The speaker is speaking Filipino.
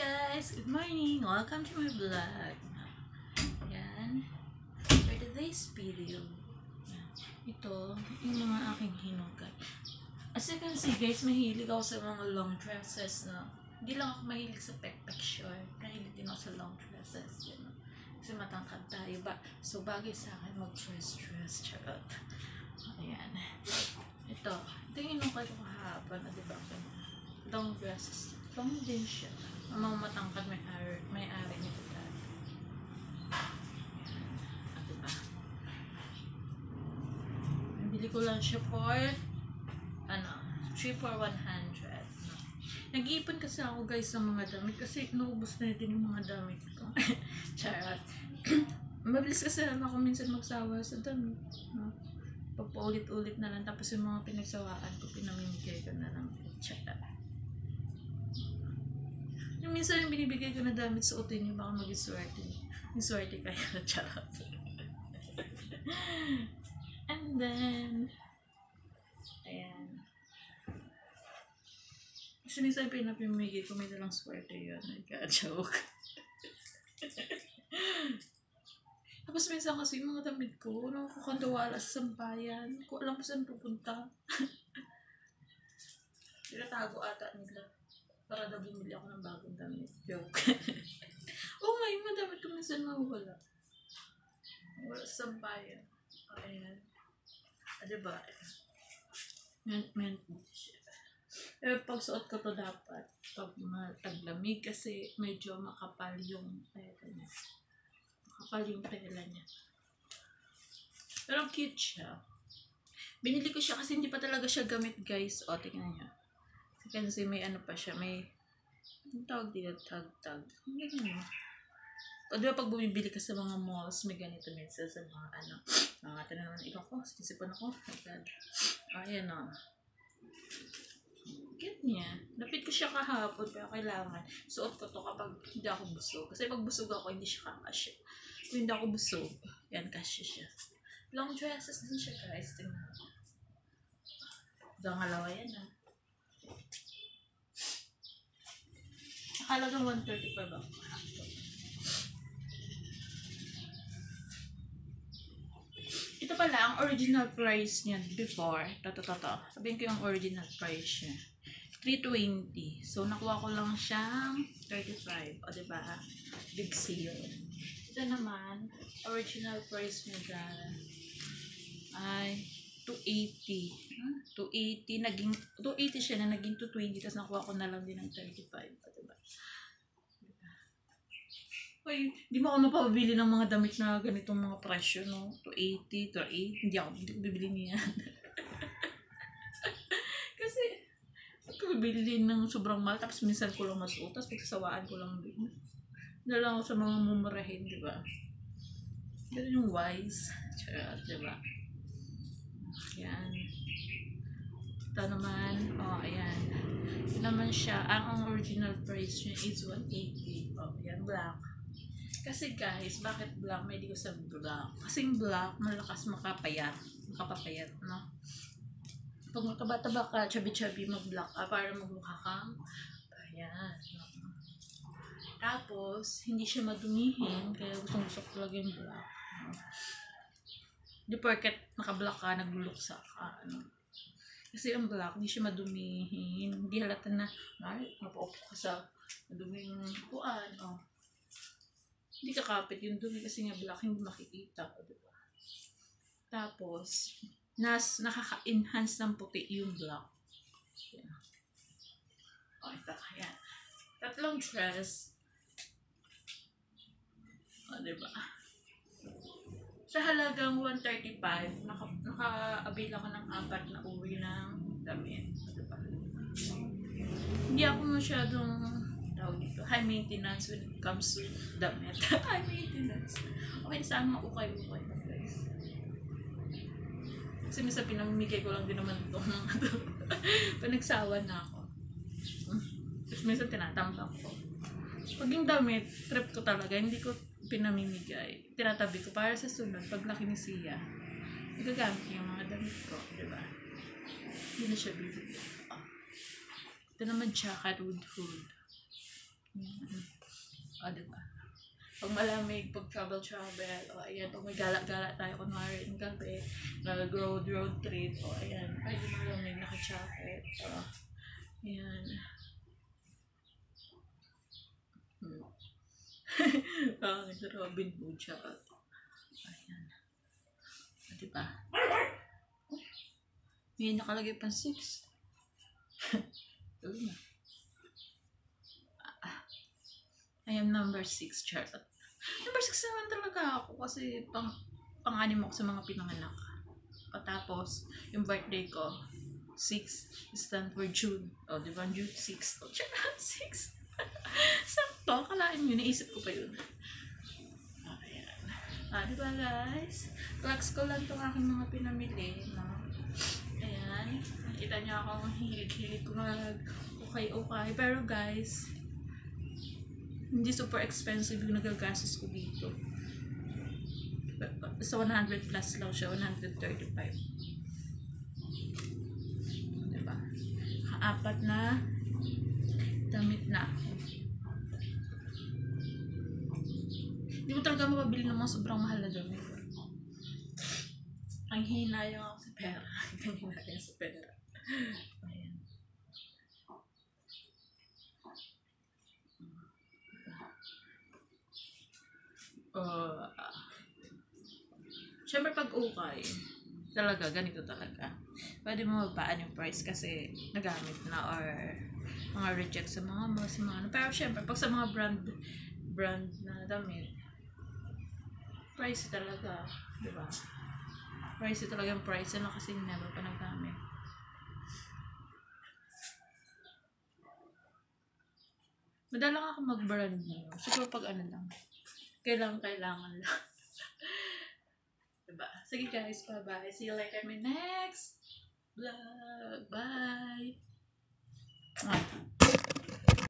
guys! Good morning! Welcome to my vlog. Yan. For today's video, ito, yung mga aking hinugay. As you can see guys, mahilig ako sa mga long dresses na. Hindi lang ako mahilig sa pek-pek short. Mahilig din ako sa long dresses. Yan. Kasi matangkad tayo ba? So bagay sa akin mag-dress. Charot. Ayan. Ito yung hinugay ko kahapon. Diba? Long dresses. Long din siya. Ang mga matangkad may-ari nito dati. At diba? Nabili ko lang siya for 3 for 100. Nag-iipon kasi ako guys sa mga damit kasi naubos na din yung mga damit ko. Charot. Mabilis kasi ako minsan magsawa sa damit. No? Pagpaulit-ulit na lang tapos yung mga pinagsawaan ko pinamimigay ko na lang. Charot. Yung minsan yung binibigay ko na damit, suotin niyo, baka mag-iswerte. Iswerte kayo, charot. And then, ayan. Kasi minsan pinapimigay ko, may dalang swerte yun. Nagka-joke. Tapos minsan kasi yung mga damit ko, nakakandawala sa sampayan. Hindi ko alam kung saan pupunta. Tinatago ata nila. Para daw bumili ako ng bagong damit. Joke. Oh my, yung damit ko minsan mawala. Wala sa sampayan. Ayan. Diba? Ment siya. Pero pag suot ko to dapat, pag mataglamig kasi medyo makapal yung tela niya. Makapal yung tela niya. Pero cute siya. Binili ko siya kasi hindi pa talaga siya gamit guys. O, tingnan niyo. Kasi may ano pa siya, may tawag dito, tag. Hindi ganyan. O diba pag bumibili ka sa mga malls, may ganito minsan sa mga mga naman ikaw ko, sisipan ako. Ayan o. Cute niya. Napit ko siya kahapon, pero kailangan suot ko to kapag hindi ako busog. Kasi pag busog ako, hindi siya kakasya. Kung hindi ako busog, yan, kasya siya. Long dresses din siya guys. Tingnan ko. Dangalawa yan ah. Halagang 135 ba? Ito pala, ang original price niya before. Sabihin ko yung original price niya. 320. So, nakuha ko lang siyang 35. O, diba? Big sale. Ito naman, original price niya dyan ay 280. 280. Naging 280 siya na naging 220. Tapos nakuha ko na lang din ng 35. O, diba? Uy, di mo ako mapabili ng mga damit na ganitong mga presyo, no? 280, 280. Hindi ko bibili niya. Kasi, ako bibili ng sobrang mahal. Tapos minsan ko lang masuot. Tapos pagsasawaan ko lang din. Dala ako sa mga mumurahin, di ba? Ganun yung wise. Charot, di ba? Ayan. Ito naman, ayan. Ito naman siya. Ang original price niya is 180. Ayan, black. Kasi guys, bakit black? May di ko sabi black. Kasi yung black, malakas makapapayat, no? Pag magkabata-ba ka, chubby-chubby, mag-black ka para magmukha kang ayan. No? Tapos, hindi siya madumihin, kaya gusto ko talaga yung black. No? Di porket naka-black ka, nagluluksa ka, ano? Kasi yung black, hindi siya madumihin. Hindi halata na, mapaupo ka sa maduming kuan, Hindi kakapit yung dumi kasi nga black, hindi makikita. Diba? Tapos, nakaka-enhance ng puti yung black. Yan. Ito. Ayan. Tatlong dress. Diba? Sa halagang 135, naka-avail ako ng 4 na uwi ng damit. Diba? Hindi ako masyadong high maintenance when it comes to damit. High maintenance. Okay, saan mga ukay-ukay na guys. Kasi minsan pinamimigay ko lang din naman ito. Panagsawa na ako. Tapos minsan tinatambak ko. Pag yung damit, trip ko talaga, hindi ko pinamimigay. Tinatabi ko para sa sunod, pag laki ni Sia, igagamit yung mga damit ko. Diba? Hindi na siya bibigay. Ito naman jacket with hood. O, diba? Pag malamig, pag travel, o ayan, pag may gala-gala tayo, kunwari ng gabi, road trip, o ayan, pwede malamig, naka-jacket, o, ayan. Pangit na Robin Hood siya. Ayan. O, diba? May nakalagay pang 6. Tuloy na. I am number 6, Charlotte. Number 6 naman talaga ako kasi pang-anim ako sa mga pinanganak. O tapos, yung birthday ko, 6 stand for June. O, di ba? June 6. O, Charlotte, 6. Sakto, akalain nyo, naisip ko pa yun. Ayan. Di ba guys? Flex ko lang itong aking mga pinamili. No? Ayan. Nakita niyo ako, hilig-hilig ko okay. Pero guys, hindi super expensive yung nagagastos ko dito. So, 100 plus lang siya, 135. Diba? Apat na damit na ako. Hindi mo talaga mapabili ng mga sobrang mahal na damit. Ang hinayang ako sa pera. Ang hinayang sa pera. Ayan. Siyempre pag ukay, talaga, ganito talaga. Pwede mo mabaan yung price kasi nagamit na or mga reject sa mga mas mga ano. Pero siyempre, pag sa mga brand na damit, price talaga, di ba? Price talaga yung price na kasi never pa nagamit. Madalang ako mag-brand mo. Siguro pag ano lang. Kailangan lang. Diba? Sige guys, bye-bye. See you later in my next vlog. Bye!